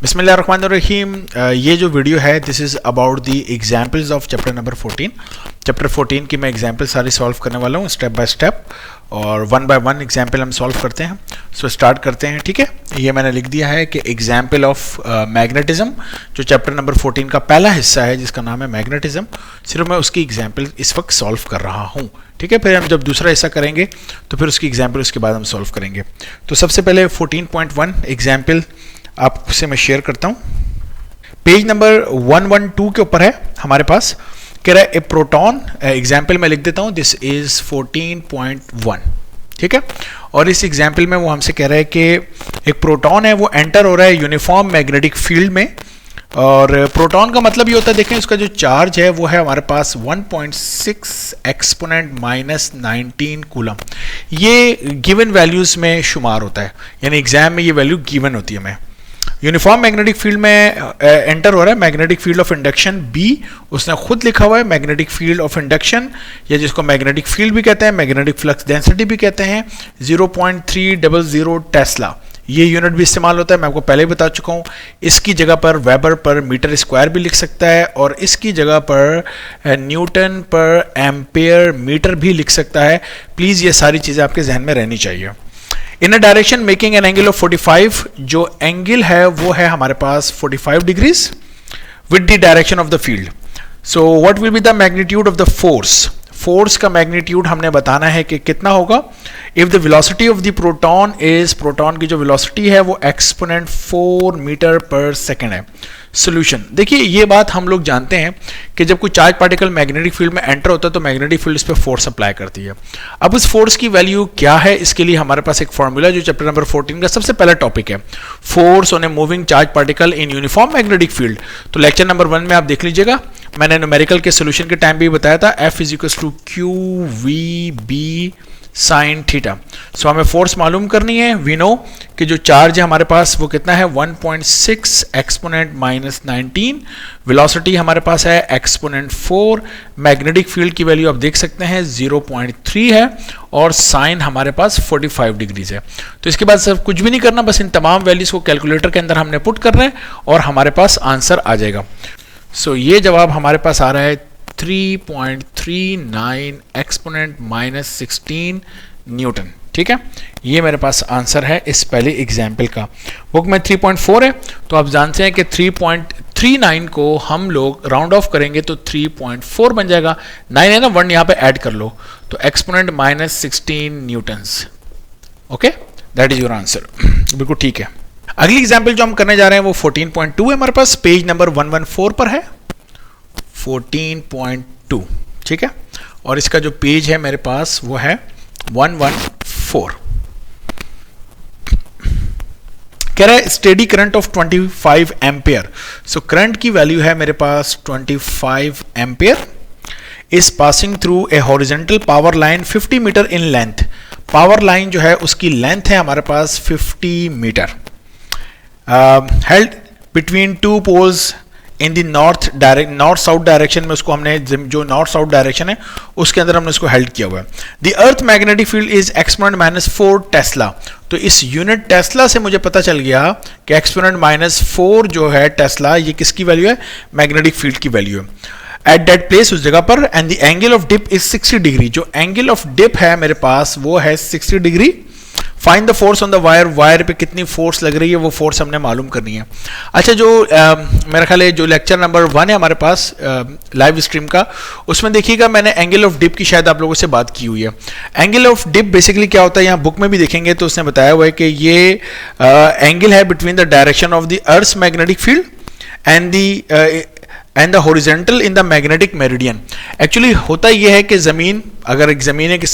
बिस्मिल्लाहिर्रहमानिर्रहीम। ये जो वीडियो है this is about the examples of chapter number 14। Chapter 14 की मैं एग्जाम्पल सारी सॉल्व करने वाला हूँ स्टेप बाय स्टेप, और वन बाय वन एग्जाम्पल हम सॉल्व करते हैं। सो स्टार्ट करते हैं, ठीक है। ये मैंने लिख दिया है कि एग्जाम्पल ऑफ मैग्नेटिज्म, जो चैप्टर नंबर 14 का पहला हिस्सा है जिसका नाम है मैग्नेटिज्म, सिर्फ मैं उसकी एग्जाम्पल इस वक्त सॉल्व कर रहा हूँ, ठीक है। फिर हम जब दूसरा हिस्सा करेंगे तो फिर उसकी एग्जाम्पल उसके बाद हम सॉल्व करेंगे। तो सबसे पहले 14.1 एग्जाम्पल आपसे मैं शेयर करता हूं। पेज नंबर 112 के ऊपर है हमारे पास, कह रहा है ए प्रोटॉन, एग्जाम्पल मैं लिख देता हूं, दिस इज 14.1, ठीक है। और इस एग्जाम्पल में वो हमसे कह रहा है कि एक प्रोटॉन है वो एंटर हो रहा है यूनिफॉर्म मैग्नेटिक फील्ड में, और प्रोटॉन का मतलब ये होता है, देखें उसका जो चार्ज है वो है हमारे पास 1.6 एक्सपोनेंट माइनस 19 कूलम। ये गिवन वैल्यूज में शुमार होता है, यानी एग्जाम में ये वैल्यू गिवन होती है हमें। यूनिफॉर्म मैग्नेटिक फील्ड में एंटर हो रहा है magnetic field of induction B, उसने खुद लिखा हुआ है मैग्नेटिक फील्ड ऑफ इंडक्शन, या जिसको मैग्नेटिक फील्ड भी कहते हैं, मैग्नेटिक फ्लक्स डेंसिटी भी कहते हैं, 0.300 टेस्ला। ये यूनिट भी इस्तेमाल होता है, मैं आपको पहले ही बता चुका हूँ। इसकी जगह पर वेबर पर मीटर स्क्वायर भी लिख सकता है, और इसकी जगह पर न्यूटन पर एम्पेयर मीटर भी लिख सकता है। प्लीज़ ये सारी चीज़ें आपके जहन में रहनी चाहिए। In a direction making an angle of 45, जो एंगल है वो है हमारे पास 45 degrees with the direction of the field. So what will be the magnitude of the force. Force का मैग्नीट्यूड हमने बताना है कि कितना होगा। If the velocity of the proton is, proton की जो वेलोसिटी है वो एक्सपोनेंट 4 मीटर पर सेकेंड है। सोल्यूशन, देखिए ये बात हम लोग जानते हैं कि जब कोई चार्ज पार्टिकल मैग्नेटिक फील्ड में एंटर होता है तो मैग्नेटिक फील्ड इस पर फोर्स अप्लाई करती है। अब उस फोर्स की वैल्यू क्या है, इसके लिए हमारे पास एक फॉर्मूला जो चैप्टर नंबर 14 का सबसे पहला टॉपिक है, force on a moving charge particle in uniform magnetic field. तो लेक्चर नंबर 1 में आप देख लीजिएगा, मैंने न्यूमेरिकल के सोल्यूशन के टाइम भी बताया था, F = QVB साइन थीटा। सो हमें फोर्स मालूम करनी है। वी नो कि जो चार्ज है हमारे पास वो कितना है, 1.6 एक्सपोनेंट माइनस 19, वेलोसिटी हमारे पास है एक्सपोनेंट 4, मैग्नेटिक फील्ड की वैल्यू आप देख सकते हैं 0.3 है, और साइन हमारे पास 45 डिग्रीज है। तो इसके बाद सब कुछ भी नहीं करना, बस इन तमाम वैल्यूज को कैलकुलेटर के अंदर हमने पुट करना है और हमारे पास आंसर आ जाएगा। सो ये जवाब हमारे पास आ रहा है 3.39 एक्सपोनेंट माइनस 16 न्यूटन, ठीक है। ये मेरे पास आंसर है इस पहले एग्जाम्पल का। बुक में 3.4 है, तो आप जानते हैं कि 3.39 को हम लोग राउंड ऑफ करेंगे तो 3.4 बन जाएगा। 9 है ना, 1 यहाँ पे ऐड कर लो, तो exponent minus 16 Newton's. Okay, that is your answer, बिल्कुल ठीक है। अगली एग्जाम्पल जो हम करने जा रहे हैं वो 14.2 है, हमारे पास पेज नंबर 114 पर है, 14.2, ठीक है। और इसका जो पेज है मेरे पास वो है 114। कह रहा है steady current of 25 ampere. So current की वैल्यू है मेरे पास 25 ampere, is passing through a horizontal power line 50 metre in length. Power line जो है उसकी लेंथ है हमारे पास 50 metre, held between 2 poles in the north south direction में। उसको हमने जो नॉर्थ साउथ डायरेक्शन है उसके अंदर हमने उसको हेल्ड किया हुआ है। The earth magnetic field is exponent minus 4 Tesla. तो इस यूनिट टेस्ला से मुझे पता चल गया कि एक्सपोनेंट माइनस 4 जो है टेस्ला, ये किसकी वैल्यू है, मैग्नेटिक फील्ड की वैल्यू है एट दैट प्लेस, उस जगह पर। And the angle of dip is 60 degree. जो एंगल ऑफ डिप है मेरे पास वो है 60 degree. Find the force on the wire, wire पे कितनी फोर्स लग रही है वो फोर्स हमने मालूम करनी है। अच्छा, जो मेरा ख्याल है जो लेक्चर नंबर 1 है हमारे पास लाइव स्ट्रीम का, उसमें देखिएगा मैंने एंगल ऑफ डिप की शायद आप लोगों से बात की हुई है। एंगल ऑफ डिप बेसिकली क्या होता है, यहाँ बुक में भी देखेंगे तो उसने बताया हुआ है कि ये एंगल है between the direction of the earth magnetic field and the horizontal in the magnetic meridian. Actually होता यह है कि ज़मीन, अगर एक ज़मीन एक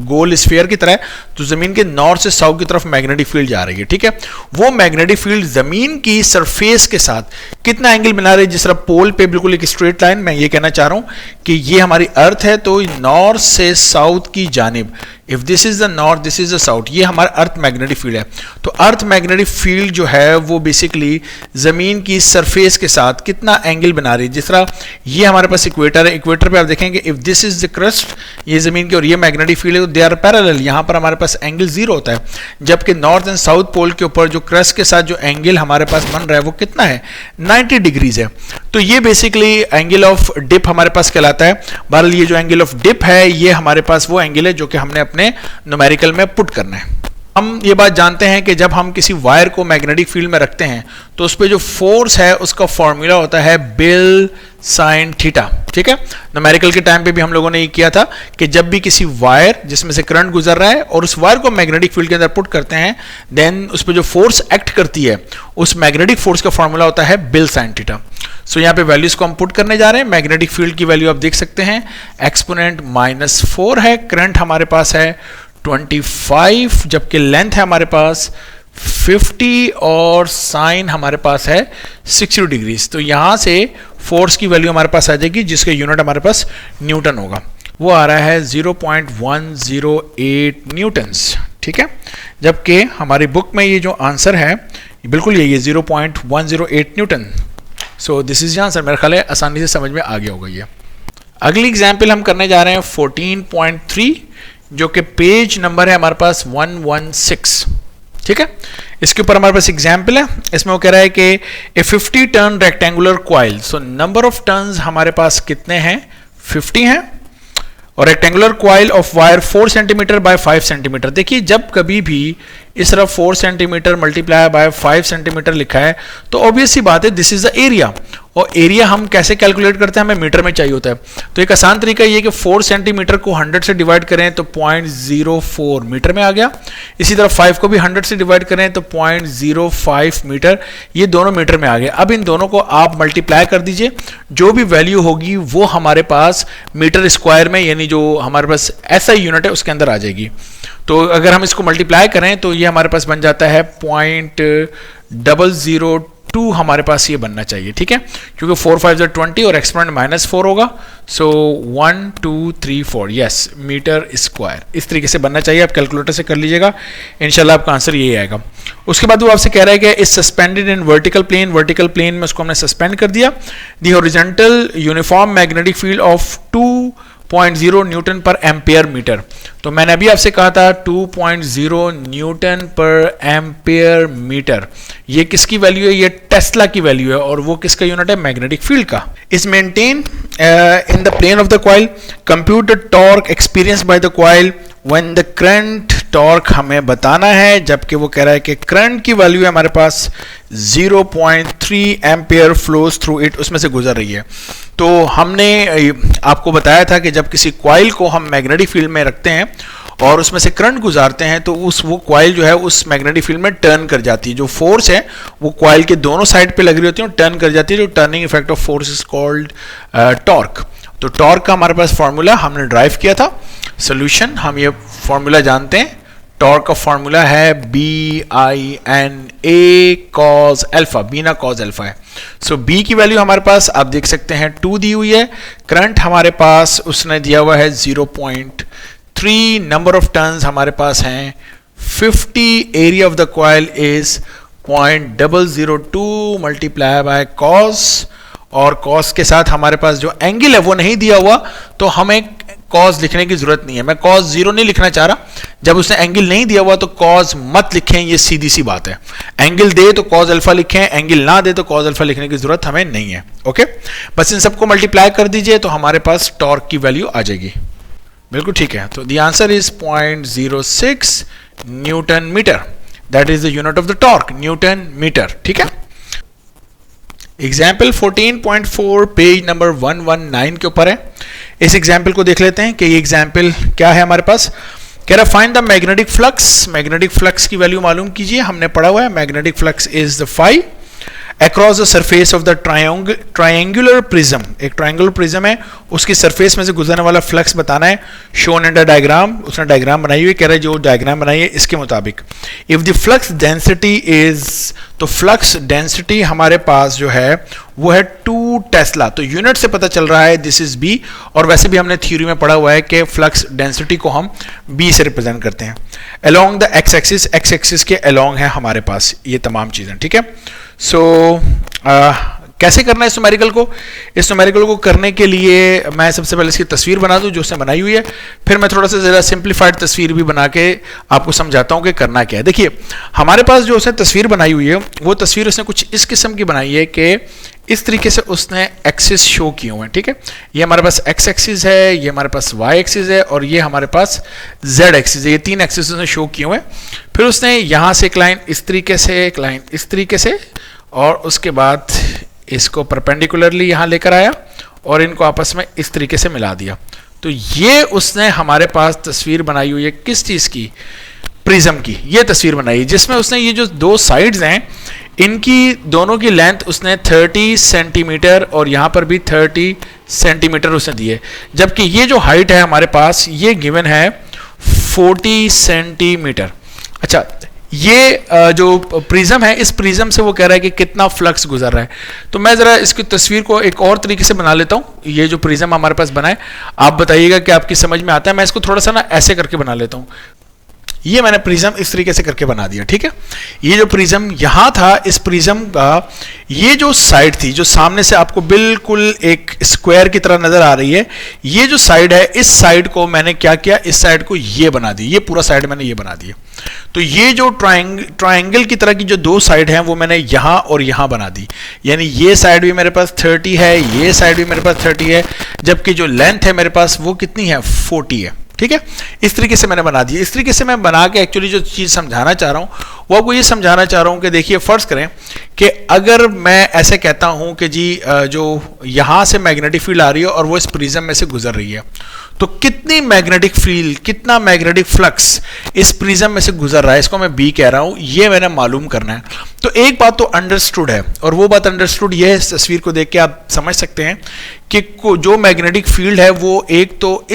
गोल स्फीयर की तरह है तो ज़मीन के नॉर्थ से साउथ की तरफ मैग्नेटिक फील्ड जा रही है, ठीक है। वो मैग्नेटिक फील्ड ज़मीन की सरफेस के साथ कितना एंगल बना रही है, जिस तरह पोल पे बिल्कुल एक स्ट्रेट लाइन। मैं ये कहना चाह रहा हूँ कि ये हमारी अर्थ है, तो नॉर्थ से साउथ की जानिब, if this is the north this is the south, ये हमारा अर्थ मैग्नेटिक फील्ड है। तो अर्थ मैग्नेटिक फील्ड जो है वो बेसिकली ज़मीन की सरफेस के साथ कितना एंगल बना रही है। जिस तरह ये हमारे पास इक्वेटर है, इक्वेटर पे आप देखेंगे if this is the crust, ये जमीन की और ये मैग्नेटिक फील्ड है, तो दे आर पैरेलल, यहाँ पर हमारे पास एंगल 0 होता है, जबकि नॉर्थ एंड साउथ पोल के ऊपर जो क्रस्ट के साथ जो एंगल हमारे पास बन रहा है वो कितना है, 90 डिग्रीज है। तो ये बेसिकली एंगल ऑफ डिप हमारे पास कहलाता है। बहरहाल ये जो एंगल ऑफ डिप है ये हमारे पास वो एंगल है जो कि हमने अपने न्यूमेरिकल में पुट करना है। हम ये बात जानते हैं कि जब हम किसी वायर को मैग्नेटिक फील्ड में रखते हैं तो उस पर जो फोर्स है उसका फॉर्मूला होता है बिल साइन थीटा, ठीक है। न्यूमेरिकल के टाइम पे भी हम लोगों ने ये किया था कि जब भी किसी वायर जिसमें से करंट गुजर रहा है और उस वायर को मैग्नेटिक फील्ड के अंदर पुट करते हैं, देन उस पर जो फोर्स एक्ट करती है उस मैग्नेटिक फोर्स का फॉर्मूला होता है बिल साइन थीटा। सो यहाँ पे वैल्यूज को हम पुट करने जा रहे हैं। मैग्नेटिक फील्ड की वैल्यू आप देख सकते हैं, एक्सपोनेंट -4 है, करंट हमारे पास है 25, जबकि लेंथ है हमारे पास 50 और साइन हमारे पास है 60 डिग्रीज। तो यहां से फोर्स की वैल्यू हमारे पास आ जाएगी जिसका यूनिट हमारे पास न्यूटन होगा, वो आ रहा है 0.108 न्यूटन्स, ठीक है। जबकि हमारी बुक में ये जो आंसर है बिल्कुल यही है 0.108 Newton. So this is answer, मेरा ख्याल है आसानी से समझ में आ गया होगा ये। अगली एग्जाम्पल हम करने जा रहे हैं 14.3, जो कि पेज नंबर है हमारे पास 116, ठीक है। इसके ऊपर हमारे पास एग्जाम्पल है, इसमें वो कह रहा है कि ए 50 turn rectangular coil, so number of turns हमारे पास कितने हैं, 50 हैं, और rectangular coil of wire 4 centimetre bye 5 centimetre. देखिए जब कभी भी इस तरफ 4 सेंटीमीटर मल्टीप्लाई बाय 5 सेंटीमीटर लिखा है तो ऑब्वियस सी बात है दिस इज द एरिया, और एरिया हम कैसे कैलकुलेट करते हैं, हमें मीटर में चाहिए होता है। तो एक आसान तरीका ये है कि 4 सेंटीमीटर को 100 से डिवाइड करें तो 0.04 मीटर में आ गया। इसी तरह 5 को भी 100 से डिवाइड करें तो 0.05 मीटर, ये दोनों मीटर में आ गए। अब इन दोनों को आप मल्टीप्लाई कर दीजिए, जो भी वैल्यू होगी वो हमारे पास मीटर स्क्वायर में, यानी जो हमारे पास ऐसा यूनिट है उसके अंदर आ जाएगी। तो अगर हम इसको मल्टीप्लाई करें तो ये हमारे पास बन जाता है 0.002 हमारे पास ये बनना चाहिए, ठीक है, क्योंकि 4 5 20 और एक्सपोनेंट -4 होगा। सो 1 2 3 4 यस मीटर स्क्वायर, इस तरीके से बनना चाहिए। आप कैलकुलेटर से कर लीजिएगा, इंशाल्लाह आपका आंसर यही आएगा। उसके बाद वो आपसे कह रहा है कि is suspended in vertical plane में उसको हमने सस्पेंड कर दिया। The horizontal uniform magnetic field of 2.0 newton पर एम्पेयर मीटर। तो मैंने अभी आपसे कहा था 2.0 न्यूटन पर एम्पेयर मीटर, ये किसकी वैल्यू है, ये टेस्ला की वैल्यू है, और वो किसका यूनिट है, मैग्नेटिक फील्ड का। Is maintain in the plane of the coil, compute the torque experience by the coil when the current, torque हमें बताना है, जबकि वो कह रहा है कि करंट की वैल्यू है हमारे पास 0.3 एम्पेयर फ्लोज थ्रू इट, उसमें से गुजर रही है। तो हमने आपको बताया था कि जब किसी कॉइल को हम मैग्नेटिक फील्ड में रखते हैं और उसमें से करंट गुजारते हैं तो वो कॉइल जो है उस मैग्नेटिक फील्ड में टर्न कर जाती है। जो फोर्स है वो कॉइल के दोनों साइड पे लग रही होती है और टर्न कर जाती है, जो turning effect of force is called torque. तो टॉर्क का हमारे पास फॉर्मूला हमने ड्राइव किया था। सोल्यूशन, हम ये फॉर्मूला जानते हैं, टॉर्क का फॉर्मूला है BINA cos अल्फा, बीना cos अल्फा है। सो B की वैल्यू हमारे पास आप देख सकते हैं 2 दी हुई है, करंट हमारे पास उसने दिया हुआ है 0.3, नंबर ऑफ टर्न्स हमारे पास हैं 50, area of the coil is 0.002 multiply by cos, और cos के साथ हमारे पास जो एंगल है वो नहीं दिया हुआ, तो हमें cos लिखने की जरूरत नहीं है। मैं cos 0 नहीं लिखना चाह रहा, जब उसने एंगल नहीं दिया हुआ तो cos मत लिखें, ये सीधी सी बात है। एंगल दे तो cos अल्फा लिखें, एंगल ना दे तो cos अल्फा लिखने की जरूरत हमें नहीं है। ओके, बस इन सबको मल्टीप्लाई कर दीजिए तो हमारे पास टॉर्क की वैल्यू आ जाएगी। बिल्कुल ठीक है, तो the answer is 0.06 newton metre, that is the unit of the torque, newton metre, ठीक है। एग्जाम्पल 14.4 पेज नंबर 119 के ऊपर है। इस एग्जाम्पल को देख लेते हैं कि ये एग्जाम्पल क्या है हमारे पास। कह रहा find the magnetic flux, magnetic flux की वैल्यू मालूम कीजिए। हमने पढ़ा हुआ है magnetic flux is the phi across the surface of the triangular prism. एक ट्रायंगुलर प्रिज्म है, उसकी सरफेस में से गुजरने वाला फ्लक्स बताना है। शोन इन द डायग्राम, उसने डायग्राम बनाई हुई, कह रहा है जो डायग्राम बनाई है इसके मुताबिक if the flux density is, तो फ्लक्स डेंसिटी हमारे पास जो है वो है 2 टेस्ला। तो यूनिट से पता चल रहा है दिस इज बी, और वैसे भी हमने थ्योरी में पढ़ा हुआ है कि फ्लक्स डेंसिटी को हम बी से रिप्रेजेंट करते हैं। Along the x axis, x axis के अलोंग है हमारे पास ये तमाम चीजें, ठीक है। सो कैसे करना है इस न्यूमेरिकल को? इस न्यूमेरिकल को करने के लिए मैं सबसे पहले इसकी तस्वीर बना दूं जो उसने बनाई हुई है, फिर मैं थोड़ा सा ज़रा सिंप्लीफाइड तस्वीर भी बना के आपको समझाता हूं कि करना क्या है। देखिए हमारे पास जो उसने तस्वीर बनाई हुई है वो तस्वीर उसने कुछ इस किस्म की बनाई है कि इस तरीके से उसने एक्सिस शो किए हुए हैं, ठीक है। ये हमारे पास एक्स एक्सिस है, ये हमारे पास वाई एक्सिस है और ये हमारे पास जेड एक्सिस है। ये तीन एक्सिस उसने शो किए हुए हैं। फिर उसने यहाँ से एक लाइन इस तरीके से, एक लाइन इस तरीके से, और उसके बाद इसको परपेंडिकुलरली यहाँ लेकर आया और इनको आपस में इस तरीके से मिला दिया। तो ये उसने हमारे पास तस्वीर बनाई हुई है किस चीज़ की? प्रिज्म की। ये तस्वीर बनाई जिसमें उसने ये जो दो साइड्स हैं इनकी दोनों की लेंथ उसने 30 सेंटीमीटर और यहाँ पर भी 30 सेंटीमीटर उसने दिए, जबकि ये जो हाइट है हमारे पास ये गिवन है 40 सेंटीमीटर। अच्छा, ये जो प्रिज्म है इस प्रिज्म से वो कह रहा है कि कितना फ्लक्स गुजर रहा है। तो मैं ज़रा इसकी तस्वीर को एक और तरीके से बना लेता हूँ। ये जो प्रिज्म हमारे पास बना है, आप बताइएगा कि आपकी समझ में आता है। मैं इसको थोड़ा सा ना ऐसे करके बना लेता हूँ। ये मैंने प्रिज्म इस तरीके से करके बना दिया, ठीक है। ये जो प्रिज्म यहाँ था, इस प्रिज्म का ये जो साइड थी जो सामने से आपको बिल्कुल एक स्क्वायर की तरह नजर आ रही है, ये जो साइड है इस साइड को मैंने क्या किया, इस साइड को ये बना दी, ये पूरा साइड मैंने ये बना दिया। तो ये जो ट्रायंगल की तरह की जो दो साइड हैं वो मैंने यहाँ और यहाँ बना दी, यानी ये साइड भी मेरे पास 30 है, ये साइड भी मेरे पास 30 है, जबकि जो लेंथ है मेरे पास वो कितनी है, 40 है, ठीक है। इस तरीके से मैंने बना दिया। इस तरीके से मैं बना के एक्चुअली जो चीज़ समझाना चाह रहा हूँ वो आपको ये समझाना चाह रहा हूँ कि देखिए फर्ज करें कि अगर मैं ऐसे कहता हूँ कि जी जो यहाँ से मैग्नेटिक फील्ड आ रही है और वो इस प्रिज्म में से गुजर रही है, तो कितनी मैग्नेटिक फील्ड, कितना मैग्नेटिक फ्लक्स इस प्रिज्म में से गुजर रहा है, इसको मैं बी कह रहा हूँ, ये मैंने मालूम करना है। तो एक बात तो अंडरस्टूड है, और वो बात अंडरस्टूड ये है, इस तस्वीर को देख के आप समझ सकते हैं कि जो मैग्नेटिक फील्ड है वो एक तो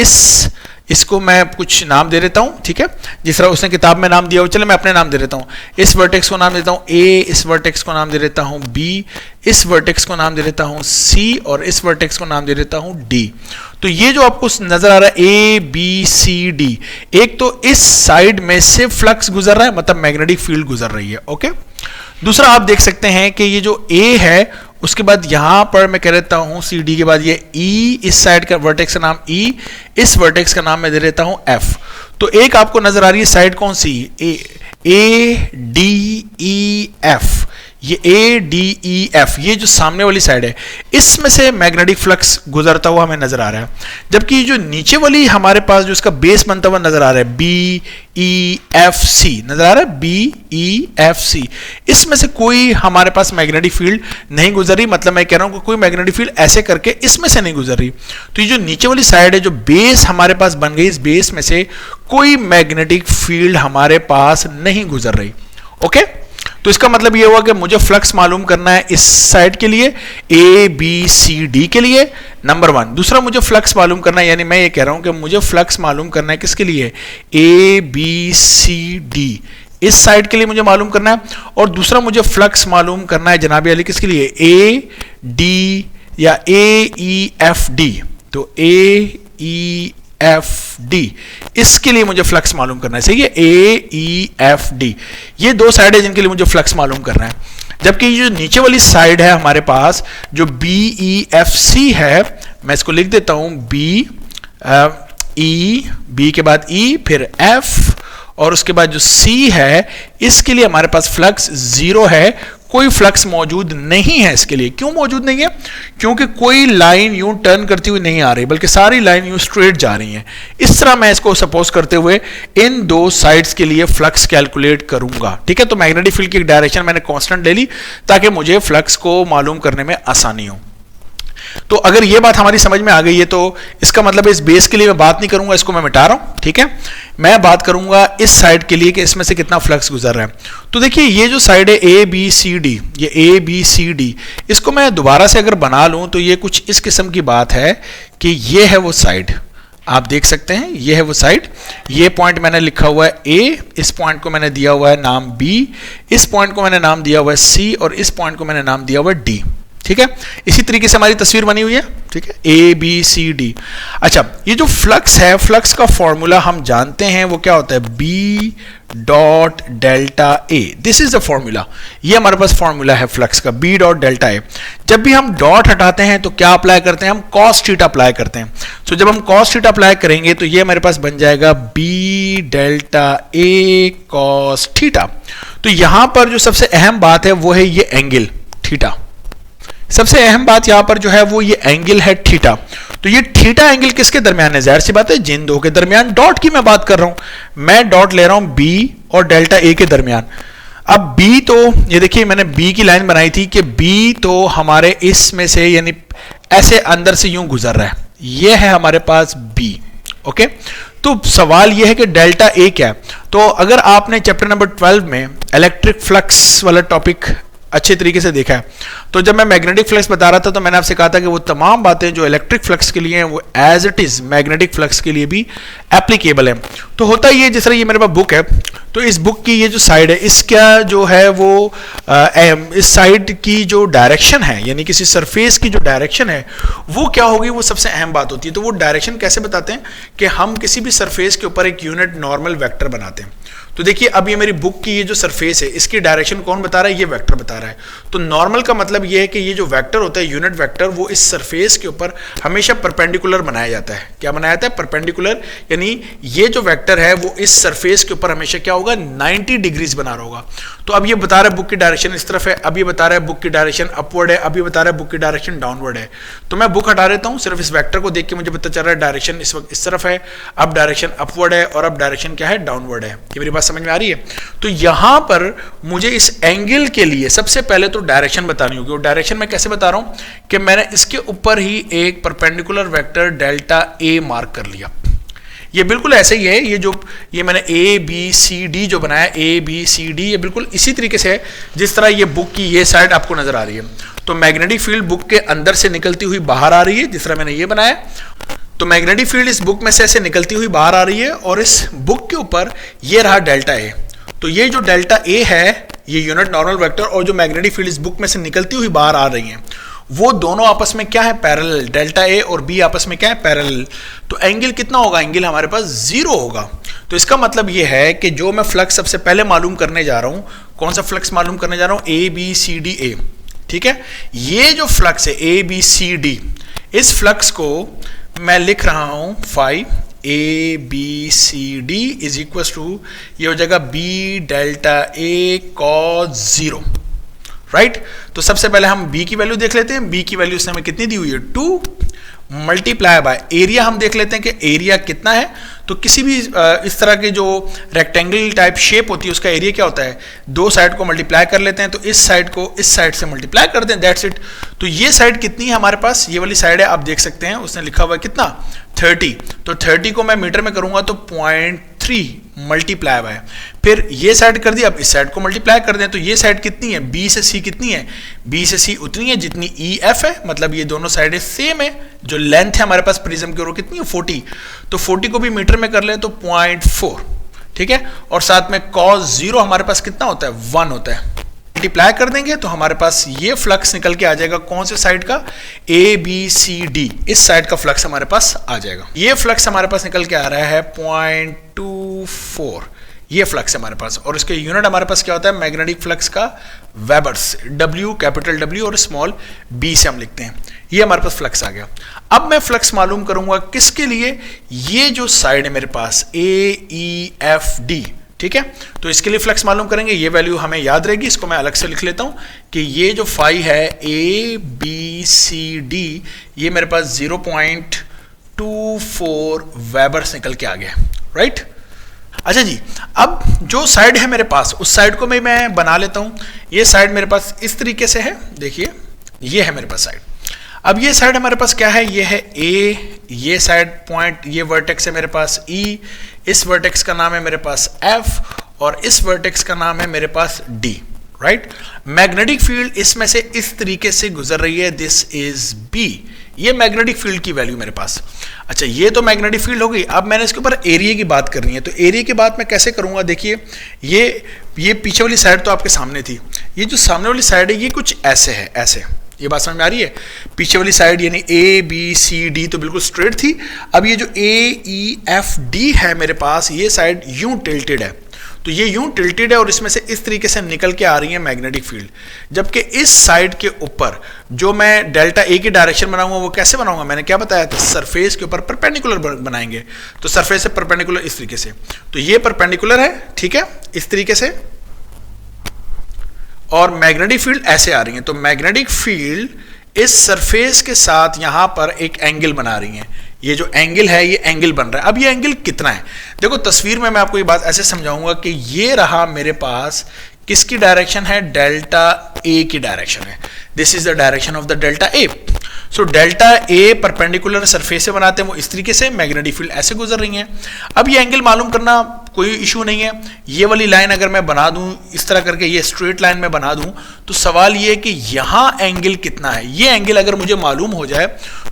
इसको मैं कुछ नाम दे देता हूं, ठीक है, जिस तरह उसने किताब में नाम दिया हो। चले मैं अपने नाम दे देता हूं। इस वर्टेक्स को नाम देता हूं ए, इस वर्टेक्स को नाम दे देता हूं बी, इस वर्टेक्स को नाम दे देता हूं सी, और इस वर्टेक्स को नाम दे देता हूं डी। तो ये जो आपको नजर आ रहा है ए बी सी डी, एक तो इस साइड में से फ्लक्स गुजर रहा है, मतलब मैग्नेटिक फील्ड गुजर रही है, ओके। दूसरा आप देख सकते हैं कि ये जो ए है उसके बाद यहां पर मैं कह देता हूं सी डी के बाद ये ई, इस साइड का वर्टेक्स का नाम ई, इस वर्टेक्स का नाम मैं दे देता हूं एफ। तो एक आपको नजर आ रही है साइड कौन सी, ए डी ई एफ, ये ए डी ई एफ, ये जो सामने वाली साइड है इसमें से मैग्नेटिक फ्लक्स गुजरता हुआ हमें नजर आ रहा है। जबकि जो नीचे वाली हमारे पास जो इसका बेस बनता हुआ नजर आ रहा है बी ई एफ सी नजर आ रहा है, बी ई एफ सी, इसमें से कोई हमारे पास मैग्नेटिक फील्ड नहीं गुजर रही। मतलब मैं कह रहा हूं कि कोई मैग्नेटिक फील्ड ऐसे करके इसमें से नहीं गुजर रही। तो ये जो नीचे वाली साइड है, जो बेस हमारे पास बन गई, इस बेस में से कोई मैग्नेटिक फील्ड हमारे पास नहीं गुजर रही, ओके। तो इसका मतलब ये हुआ कि मुझे फ्लक्स मालूम करना है इस साइड के लिए, ए बी सी डी के लिए, नंबर 1। दूसरा मुझे फ्लक्स मालूम करना है, यानी मैं ये कह रहा हूं कि मुझे फ्लक्स मालूम करना है किसके लिए, ए बी सी डी, इस साइड के लिए मुझे मालूम करना है। और दूसरा मुझे फ्लक्स मालूम करना है जनाब अली किसके लिए, ए डी या ए ई एफ डी। तो ए ई एफ डी, इसके लिए मुझे फ्लक्स मालूम करना है, सही है, ए ई एफ डी, ये दो साइड है जिनके लिए मुझे फ्लक्स मालूम करना है। जबकि ये जो नीचे वाली साइड है हमारे पास जो बी ई एफ सी है, मैं इसको लिख देता हूं बी ई, बी के बाद ई, फिर एफ, और उसके बाद जो सी है इसके लिए हमारे पास फ्लक्स 0 है, कोई फ्लक्स मौजूद नहीं है इसके लिए। क्यों मौजूद नहीं है? क्योंकि कोई लाइन यूं टर्न करती हुई नहीं आ रही, बल्कि सारी लाइन यूं स्ट्रेट जा रही हैं। इस तरह मैं इसको सपोज करते हुए इन दो साइड्स के लिए फ्लक्स कैलकुलेट करूंगा, ठीक है। तो मैग्नेटिक फील्ड की डायरेक्शन मैंने कांस्टेंट ले ली ताकि मुझे फ्लक्स को मालूम करने में आसानी हो। तो अगर ये बात हमारी समझ में आ गई है तो इसका मतलब इस बेस के लिए मैं बात नहीं करूंगा, इसको मैं मिटा रहा हूं, ठीक है। मैं बात करूंगा इस साइड के लिए कि इसमें से कितना फ्लक्स गुजर रहा है। तो देखिए ये जो साइड है ए बी सी डी, ये ए बी सी डी, इसको मैं दोबारा से अगर बना लूं तो ये कुछ इस किस्म की बात है कि ये है वो साइड, आप देख सकते हैं ये है वो साइड। ये पॉइंट मैंने लिखा हुआ है ए, इस पॉइंट को मैंने दिया हुआ है नाम बी, इस पॉइंट को मैंने नाम दिया हुआ है सी, और इस पॉइंट को मैंने नाम दिया हुआ है डी, ठीक है, इसी तरीके से हमारी तस्वीर बनी हुई है, ठीक है, ए बी सी डी। अच्छा, ये जो फ्लक्स है, फ्लक्स का फॉर्मूला हम जानते हैं, वो क्या होता है, B dot delta A, this is the formula. ये हमारे पास फॉर्मूला है फ्लक्स का, बी डॉट डेल्टा ए। जब भी हम डॉट हटाते हैं तो क्या अप्लाई करते हैं, हम कॉस थीटा अप्लाई करते हैं। तो जब हम कॉस थीटा अप्लाई करेंगे तो ये हमारे पास बन जाएगा B delta A cos theta. तो यहां पर जो सबसे अहम बात है वो है ये एंगल थीटा। सबसे अहम बात यहां पर जो है वो ये एंगल है थीटा। तो ये थीटा एंगल किसके दरमियान है, जाहिर सी बात है जिन दो के दरमियान। डॉट की मैं बात कर रहा हूं, मैं डॉट ले रहा हूं बी और डेल्टा ए के दरमियान। अब बी तो ये देखिए मैंने बी की लाइन बनाई थी कि बी तो हमारे इसमें से यानी ऐसे अंदर से यूं गुजर रहा है, ये है हमारे पास बी। ओके, तो सवाल ये है कि डेल्टा ए क्या है। तो अगर आपने चैप्टर नंबर 12 में इलेक्ट्रिक फ्लक्स वाला टॉपिक अच्छे तरीके से देखा है, तो जब मैं मैग्नेटिक फ्लक्स बता रहा था तो मैंने आपसे कहा था कि वो तमाम बातें जो इलेक्ट्रिक फ्लक्स के लिए हैं वो as it is magnetic flux के लिए भी एप्लीकेबल है। तो होता ही है, जिस तरह ये मेरे पास बुक है, तो इस बुक की ये जो साइड है, इसका जो है वो इस साइड की जो डायरेक्शन है, यानी किसी सरफेस की जो डायरेक्शन है वो क्या होगी, वो सबसे अहम बात होती है। तो वो डायरेक्शन कैसे बताते हैं कि हम किसी भी सरफेस के ऊपर एक यूनिट नॉर्मल वेक्टर बनाते हैं। तो देखिए अब ये मेरी बुक की ये जो सरफेस है, इसकी डायरेक्शन कौन बता रहा है, ये वेक्टर बता रहा है। तो नॉर्मल का मतलब ये है कि ये जो वेक्टर होता है, यूनिट वेक्टर, वो इस सरफेस के ऊपर हमेशा परपेंडिकुलर बनाया जाता है। क्या बनाया जाता है, परपेंडिकुलर, यानी ये जो वेक्टर है वो इस सरफेस के ऊपर हमेशा क्या होगा, 90 डिग्रीज बना रहा होगा। तो अब ये बता रहा है बुक की डायरेक्शन इस तरफ है, अब ये बता रहा है बुक की डायरेक्शन अपवर्ड है, अब ये बता रहा है बुक की डायरेक्शन डाउनवर्ड है। तो मैं बुक हटा देता हूँ, सिर्फ इस वेक्टर को देख के मुझे पता चल रहा है डायरेक्शन इस वक्त इस तरफ है, अब डायरेक्शन अपवर्ड है और अब डायरेक्शन क्या है, डाउनवर्ड है। ये मेरी बात समझ में आ रही है। तो यहां पर मुझे इस एंगल के लिए सबसे पहले तो डायरेक्शन बतानी होगी, और डायरेक्शन मैं कैसे बता रहा हूं कि मैंने इसके ऊपर ही एक perpendicular vector delta A mark कर लिया। ये बिल्कुल ऐसे ही है, ये मैंने ए बी सी डी जो बनाया, ए बी सी डी, ये बिल्कुल इसी तरीके से है जिस तरह ये बुक की ये साइड आपको नजर आ रही है। तो मैग्नेटिक फील्ड बुक के अंदर से निकलती हुई बाहर आ रही है, जिस तरह मैंने ये बनाया। तो मैग्नेटिक फील्ड इस बुक में से ऐसे निकलती हुई बाहर आ रही है, और इस बुक के ऊपर ये रहा डेल्टा ए। तो ये जो डेल्टा ए है, ये यूनिट नॉर्मल वेक्टर, और जो मैग्नेटिक फील्ड इस बुक में से निकलती हुई बाहर आ रही हैं, वो दोनों आपस में क्या है, पैरेलल। डेल्टा ए और बी आपस में क्या है, पैरेलल। तो एंगल कितना होगा, एंगल हमारे पास 0 होगा। तो इसका मतलब ये है कि जो मैं फ्लक्स सबसे पहले मालूम करने जा रहा हूं, कौन सा फ्लक्स मालूम करने जा रहा हूं, ए बी सी डी ए। ठीक है, ये जो फ्लक्स है ए बी सी डी, इस फ्लक्स को मैं लिख रहा हूं phi A B C D is equal to, ये हो जाएगा B delta A cos 0, right. तो सबसे पहले हम b की वैल्यू देख लेते हैं। b की वैल्यू इसने हमें कितनी दी हुई है, 2 मल्टीप्लाई बाय एरिया। हम देख लेते हैं कि एरिया कितना है। तो किसी भी इस तरह के जो रेक्टेंगल टाइप शेप होती है उसका एरिया क्या होता है, दो साइड को मल्टीप्लाई कर लेते हैं। तो इस साइड को इस साइड से मल्टीप्लाई कर दें, दैट्स इट। तो ये साइड कितनी है हमारे पास, ये वाली साइड है, आप देख सकते हैं उसने लिखा हुआ है कितना, 30। तो 30 को मैं मीटर में करूंगा तो 0.3 मल्टीप्लाई बाय, फिर ये साइड कर दी, अब इस साइड को मल्टीप्लाई कर दें। तो ये साइड कितनी है, बी से सी कितनी है, बी से सी उतनी है जितनी ई एफ है, मतलब ये दोनों साइडें सेम है। जो लेंथ है हमारे पास प्रिज्म की, वो कितनी है 40। तो 40 को भी मीटर में कर लें तो 0.4, ठीक है। और साथ में cos 0 हमारे पास कितना होता है, 1 होता है। मल्टीप्लाई कर देंगे तो हमारे पास ये फ्लक्स निकल के आ जाएगा कौन से साइड का, ए बी सी डी, इस साइड का फ्लक्स हमारे पास आ जाएगा। ये फ्लक्स हमारे पास निकल के आ रहा है 0.24, ये फ्लक्स है हमारे पास। और इसके यूनिट हमारे पास क्या होता है, मैग्नेटिक फ्लक्स का वेबर्स, W कैपिटल W और स्मॉल b से हम लिखते हैं। ये हमारे पास फ्लक्स आ गया। अब मैं फ्लक्स मालूम करूंगा किसके लिए, ये जो साइड है मेरे पास AEFD, ठीक है। तो इसके लिए फ्लक्स मालूम करेंगे, ये वैल्यू हमें याद रहेगी, इसको मैं अलग से लिख लेता हूं कि ये जो फाई है ABCD, ये मेरे पास 0.24 वेबर्स निकल के आ गया, राइट। अच्छा जी, अब जो साइड है मेरे पास, उस साइड को मैं बना लेता हूं। ये साइड मेरे पास इस तरीके से है, देखिए ये है मेरे पास साइड। अब ये साइड हमारे पास क्या है, ये है A, ये साइड पॉइंट, ये वर्टेक्स है मेरे पास E, इस वर्टेक्स का नाम है मेरे पास F, और इस वर्टेक्स का नाम है मेरे पास D, राइट। मैग्नेटिक फील्ड इसमें से इस तरीके से गुजर रही है, दिस इज B, ये मैग्नेटिक फील्ड की वैल्यू मेरे पास। अच्छा, ये तो मैग्नेटिक फील्ड हो गई। अब मैंने इसके ऊपर एरिया की बात करनी है। तो एरिया की बात मैं कैसे करूंगा, देखिए ये पीछे वाली साइड तो आपके सामने थी, ये जो सामने वाली साइड है ये कुछ ऐसे है, ऐसे, ये बात समझ में आ रही है? पीछे वाली साइड यानी ए बी सी डी तो बिल्कुल स्ट्रेट थी, अब ये जो ए ई एफ डी है मेरे पास, ये साइड यूं टिल्टेड है, तो ये यूं टिल्टेड है और इसमें से इस तरीके से निकल के आ रही है मैग्नेटिक फील्ड। जबकि इस साइड के ऊपर जो मैं डेल्टा ए की डायरेक्शन बनाऊंगा वो कैसे बनाऊंगा, मैंने क्या बताया था, सरफेस के ऊपर परपेंडिकुलर बनाएंगे। तो सरफेस से परपेंडिकुलर इस तरीके से, तो ये परपेंडिकुलर है, ठीक है, इस तरीके से, और मैग्नेटिक फील्ड ऐसे आ रही है। तो मैग्नेटिक फील्ड इस सरफेस के साथ यहां पर एक एंगल बना रही है। ये जो एंगल है ये एंगल बन रहा है। अब ये एंगल कितना है, देखो तस्वीर में मैं आपको ये बात ऐसे समझाऊंगा कि ये रहा मेरे पास किसकी डायरेक्शन है, डेल्टा ए की डायरेक्शन है। This is the direction of the delta A. So delta A perpendicular surface से बनाते हैं वो इस तरीके से, मैग्नेटिक फील्ड ऐसे गुजर रही है। अब ये एंगल मालूम करना कोई इशू नहीं है। ये वाली लाइन अगर मैं बना दूं इस तरह करके, ये स्ट्रेट लाइन में बना दूं, तो सवाल ये कि यहां एंगल कितना है। ये एंगल अगर मुझे मालूम हो जाए,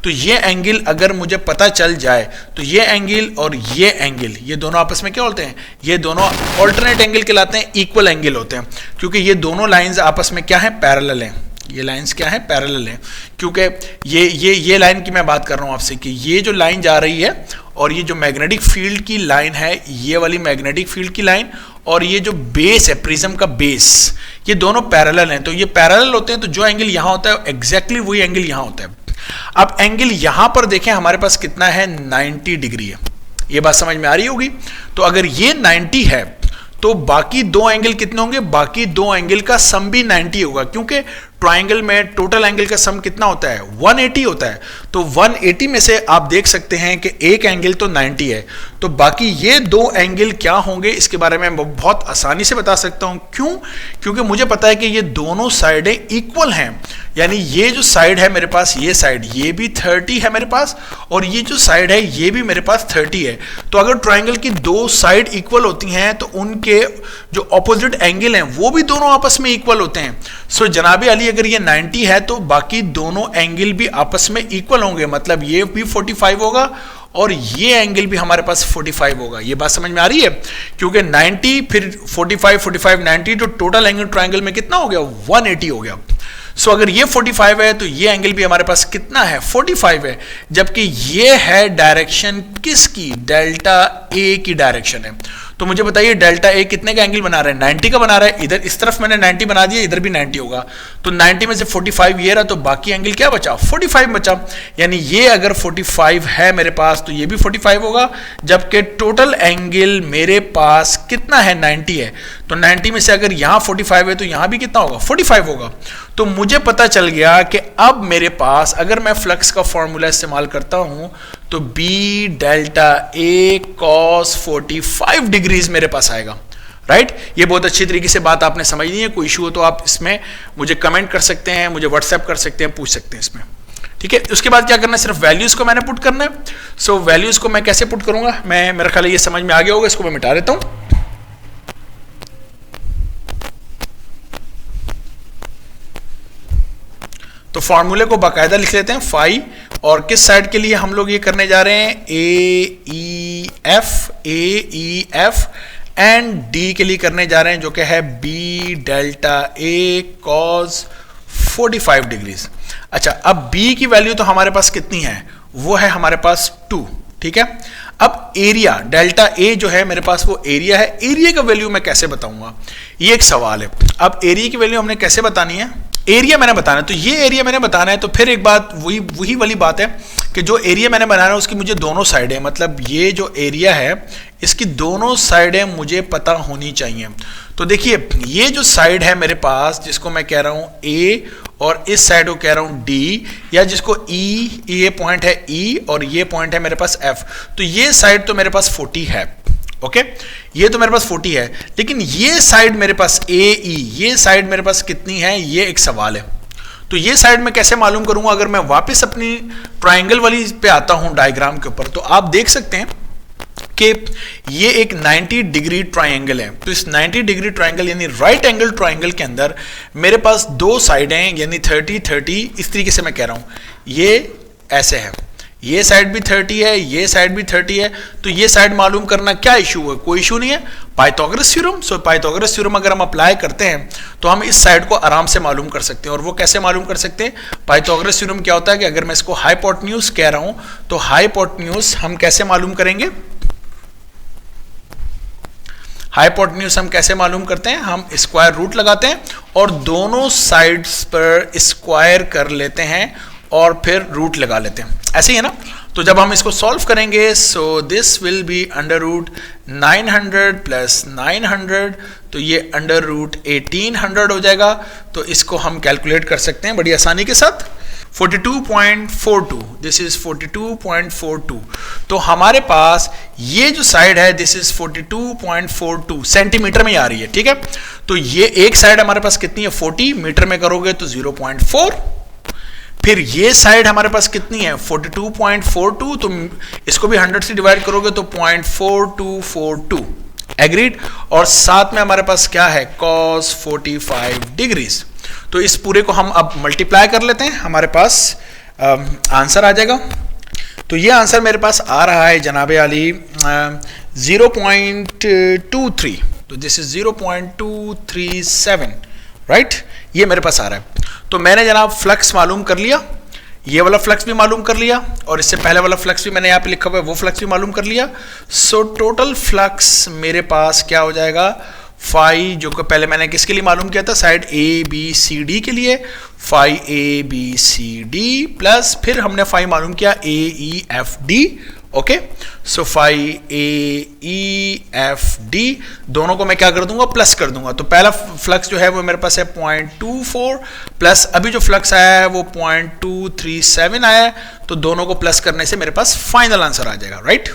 तो ये एंगल अगर मुझे पता चल जाए, तो ये एंगल और ये एंगल, ये दोनों आपस में क्या होते हैं, ये दोनों ऑल्टरनेट एंगल कहलाते हैं, इक्वल एंगल होते हैं, क्योंकि ये दोनों लाइंस आपस में क्या है, पैरेलल हैं। ये लाइंस क्या है, पैरेलल है, क्योंकि ये लाइन की मैं बात कर रहा हूं आपसे कि ये जो लाइन जा रही है और ये जो मैग्नेटिक फील्ड की लाइन है, ये वाली मैग्नेटिक फील्ड की लाइन, और ये जो बेस है प्रिज्म का बेस, ये दोनों पैरेलल हैं। तो ये पैरेलल होते हैं, तो जो एंगल यहां होता है एग्जैक्टली वही एंगल यहां होता है। अब एंगल यहां पर देखें हमारे पास कितना है, 90 डिग्री है। ये बात समझ में आ रही होगी। तो अगर ये 90 है तो बाकी दो एंगल कितने होंगे, बाकी दो एंगल का सम भी 90 होगा, क्योंकि ट्राइंगल में टोटल एंगल का सम कितना होता है, 180 होता है। तो 180 में से आप देख सकते हैं कि एक एंगल तो 90 है, तो बाकी ये दो एंगल क्या होंगे इसके बारे में मैं बहुत आसानी से बता सकता हूं। क्यों? क्योंकि मुझे पता है कि ये दोनों साइडें इक्वल हैं, यानी ये जो साइड है मेरे पास, ये साइड, ये भी 30 है मेरे पास, और ये जो साइड है ये भी मेरे पास 30 है। तो अगर ट्राइंगल की दो साइड इक्वल होती हैं तो उनके जो ऑपोजिट एंगल हैं वो भी दोनों आपस में इक्वल होते हैं। सो जनाबे अली अगर ये 90 है तो बाकी दोनों एंगल भी आपस में इक्वल होंगे, मतलब ये भी 45 होगा और ये एंगल भी हमारे पास 45 होगा। ये बात समझ में आ रही है? क्योंकि 90 फिर 45 45 90, तो टोटल एंगल ट्राइंगल में कितना हो गया, 180 हो गया। सो अगर ये 45 है तो ये एंगल भी हमारे पास कितना है, 45 है, जबकि ये है डायरेक्शन किसकी, डेल्टा ए की डायरेक्शन है। तो मुझे बताइए डेल्टा ए कितने का एंगल बना रहा है, 90 का बना रहा है। इधर इस तरफ मैंने 90 बना दिया, इधर भी 90 होगा, तो 90 में से 45 ये रहा, तो बाकी एंगल क्या बचा, 45 बचा। यानी ये अगर 45 है मेरे पास तो ये भी 45 होगा, जबकि टोटल एंगल मेरे पास कितना है, 90 है। तो 90 में से अगर यहां 45 है तो यहां भी कितना होगा, 45 होगा। तो मुझे पता चल गया कि अब मेरे पास अगर मैं फ्लक्स का फॉर्मूला इस्तेमाल करता हूं तो B delta A cos 45 degrees मेरे पास आएगा, राइट। ये बहुत अच्छी तरीके से बात आपने समझ ली है। कोई इशू हो तो आप इसमें मुझे कमेंट कर सकते हैं, मुझे व्हाट्सएप कर सकते हैं, पूछ सकते हैं इसमें, ठीक है। उसके बाद क्या करना है, सिर्फ वैल्यूज को मैंने पुट करना है। सो वैल्यूज को मैं कैसे पुट करूंगा, मेरा ख्याल है ये समझ में आ गया होगा, इसको मैं मिटा देता हूं। तो फॉर्मूले को बाकायदा लिख लेते हैं, फाई, और किस साइड के लिए हम लोग ये करने जा रहे हैं, ए ई एफ एंड डी के लिए करने जा रहे हैं, जो कि है B delta A cos 45 degrees. अच्छा, अब बी की वैल्यू तो हमारे पास कितनी है, वो है हमारे पास 2, ठीक है। अब एरिया डेल्टा ए जो है मेरे पास वो एरिया है, एरिया का वैल्यू मैं कैसे बताऊंगा, ये एक सवाल है। अब एरिया की वैल्यू हमने कैसे बतानी है, एरिया मैंने बताना है, तो ये एरिया मैंने बताना है। तो फिर एक बात वही वाली बात है कि जो एरिया मैंने बनाना है उसकी मुझे दोनों साइडें, मतलब ये जो एरिया है इसकी दोनों साइडें मुझे पता होनी चाहिए। तो देखिए ये जो साइड है मेरे पास, जिसको मैं कह रहा हूं ए, और इस साइड को कह रहा हूं डी, या जिसको ई, ये पॉइंट है ई और ये पॉइंट है मेरे पास एफ, तो ये साइड तो मेरे पास 40 है, ओके, ये तो मेरे पास 40 है। लेकिन ये साइड मेरे पास ए ई, ये साइड मेरे पास कितनी है, ये एक सवाल है। तो ये साइड मैं कैसे मालूम करूंगा, अगर मैं वापस अपनी ट्राइंगल वाली पे आता हूं डायग्राम के ऊपर, तो आप देख सकते हैं कि ये एक 90 डिग्री ट्राइंगल है। तो इस 90 डिग्री ट्राइंगल यानी राइट एंगल ट्राइंगल के अंदर मेरे पास दो साइडें यानी 30 30, इस तरीके से मैं कह रहा हूं, ये ऐसे है, ये साइड भी 30 है, ये साइड भी 30 है, तो ये साइड मालूम करना क्या इशू है? कोई इशू नहीं है, पाइथागोरस थ्योरम। सो पाइथागोरस थ्योरम अगर हम अप्लाई करते हैं तो हम इस साइड को आराम से मालूम कर सकते हैं। और वो कैसे मालूम कर सकते हैं? पाइथागोरस थ्योरम क्या होता है कि अगर मैं इसको हाइपोटेन्यूज कह रहा हूं तो हाइपोटेन्यूज हम कैसे मालूम करेंगे? हाइपोटेन्यूज हम कैसे मालूम करते हैं? हम स्क्वायर रूट लगाते हैं और दोनों साइड्स पर स्क्वायर कर लेते हैं और फिर रूट लगा लेते हैं, ऐसे ही है ना। तो जब हम इसको सॉल्व करेंगे, so this will be under root 900 plus 900, तो ये अंडर रूट 1800 हो जाएगा। तो इसको हम कैलकुलेट कर सकते हैं बड़ी आसानी के साथ। 42.42, दिस इज 42.42। तो हमारे पास ये जो साइड है दिस इज 42.42 सेंटीमीटर में आ रही है, ठीक है। तो ये एक साइड हमारे पास कितनी है? 40, मीटर में करोगे तो 0.4। फिर ये साइड हमारे पास कितनी है? 42.42, तो इसको भी 100 से डिवाइड करोगे तो 0.4242, एग्रीड। और साथ में हमारे पास क्या है? cos 45 degrees. तो इस पूरे को हम अब मल्टीप्लाई कर लेते हैं, हमारे पास आंसर आ जाएगा। तो ये आंसर मेरे पास आ रहा है जनाबे आली 0.23, तो दिस इज 0.237, राइट। ये मेरे पास आ रहा है। तो मैंने जनाब फ्लक्स मालूम कर लिया, ये वाला फ्लक्स भी मालूम कर लिया, और इससे पहले वाला फ्लक्स भी मैंने यहाँ पे लिखा हुआ है, वो फ्लक्स भी मालूम कर लिया। सो टोटल फ्लक्स मेरे पास क्या हो जाएगा? फाई, जो कि पहले मैंने किसके लिए मालूम किया था? Side A B C D के लिए, phi A B C D plus फिर हमने फाई मालूम किया A E F D, okay. So phi A E F D दोनों को मैं क्या कर दूंगा? प्लस कर दूंगा। तो पहला फ्लक्स जो है वो मेरे पास है 0.24 प्लस अभी जो फ्लक्स आया है वो 0.237 आया है, तो दोनों को प्लस करने से मेरे पास फाइनल आंसर आ जाएगा, right.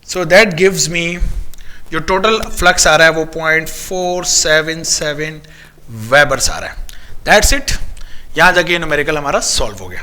So that gives me, जो टोटल फ्लक्स आ रहा है वो 0.477 वेबर्स आ रहा है। That's it. यहां जाके न्यूमेरिकल हमारा सॉल्व हो गया।